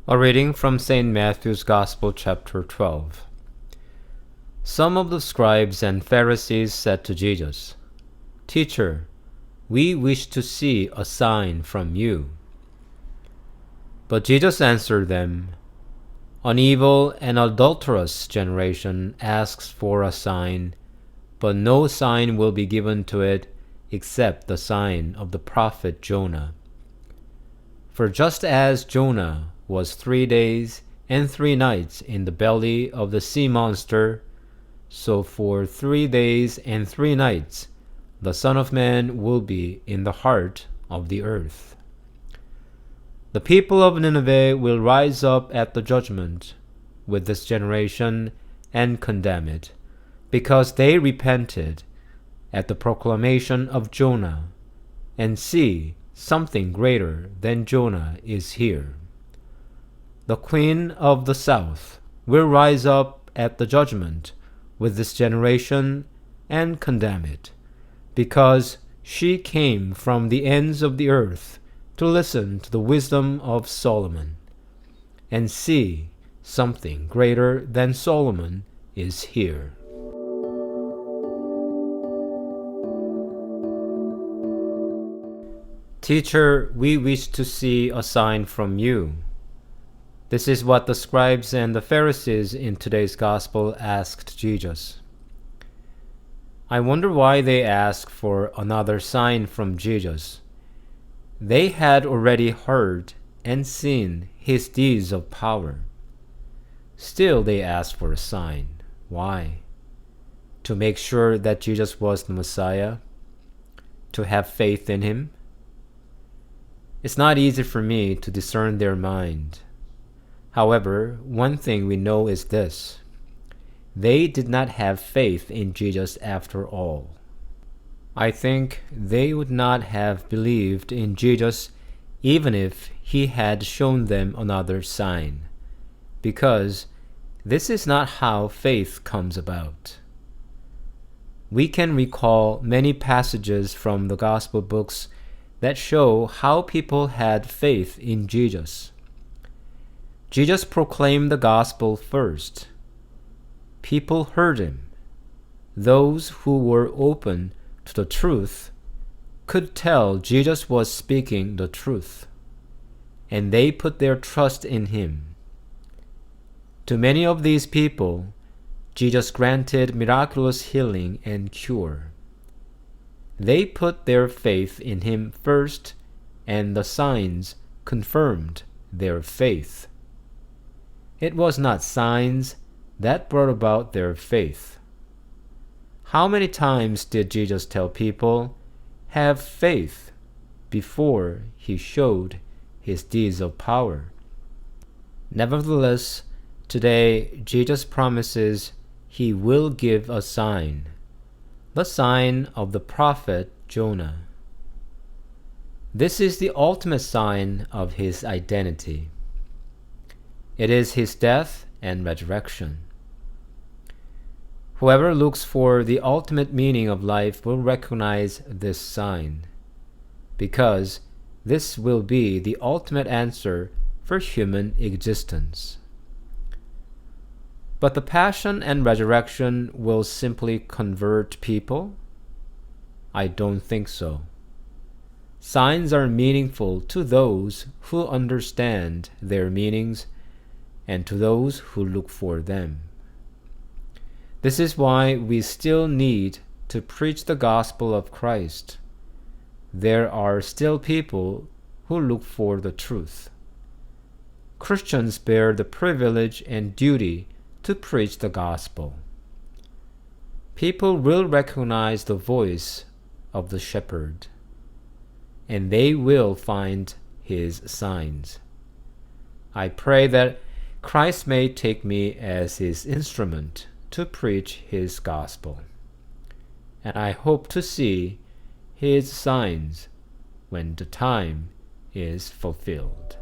A reading from St. Matthew's Gospel, chapter 12. Some of the scribes and Pharisees said to Jesus, "Teacher, we wish to see a sign from you." But Jesus answered them, "An evil and adulterous generation asks for a sign, but no sign will be given to it except the sign of the prophet Jonah. For just as Jonah was 3 days and 3 nights in the belly of the sea monster, so for 3 days and 3 nights the Son of Man will be in the heart of the earth. The people of Nineveh will rise up at the judgment with this generation and condemn it, because they repented at the proclamation of Jonah, and see, something greater than Jonah is here. The Queen of the South will rise up at the judgment with this generation and condemn it, because she came from the ends of the earth to listen to the wisdom of Solomon. And see, something greater than Solomon is here." "Teacher, we wish to see a sign from you." This is what the scribes and the Pharisees in today's gospel asked Jesus. I wonder why they asked for another sign from Jesus. They had already heard and seen his deeds of power. Still they asked for a sign. Why? To make sure that Jesus was the Messiah? To have faith in him? It's not easy for me to discern their mind. However, one thing we know is this: they did not have faith in Jesus after all. I think they would not have believed in Jesus even if he had shown them another sign, because this is not how faith comes about. We can recall many passages from the gospel books that show how people had faith in Jesus. Jesus proclaimed the gospel first. People heard him. Those who were open to the truth could tell Jesus was speaking the truth, and they put their trust in him. To many of these people, Jesus granted miraculous healing and cure. They put their faith in him first, and the signs confirmed their faith. It was not signs that brought about their faith. How many times did Jesus tell people, "Have faith," before he showed his deeds of power? Nevertheless, today Jesus promises he will give a sign, the sign of the prophet Jonah. This is the ultimate sign of his identity. It is his death and resurrection. Whoever looks for the ultimate meaning of life will recognize this sign, because this will be the ultimate answer for human existence. But the passion and resurrection will simply convert people? I don't think so. Signs are meaningful to those who understand their meanings and to those who look for them. This is why we still need to preach the gospel of Christ. There are still people who look for the truth. Christians bear the privilege and duty to preach the gospel. People will recognize the voice of the shepherd, and they will find his signs. I pray that Christ may take me as his instrument to preach his gospel, and I hope to see his signs when the time is fulfilled.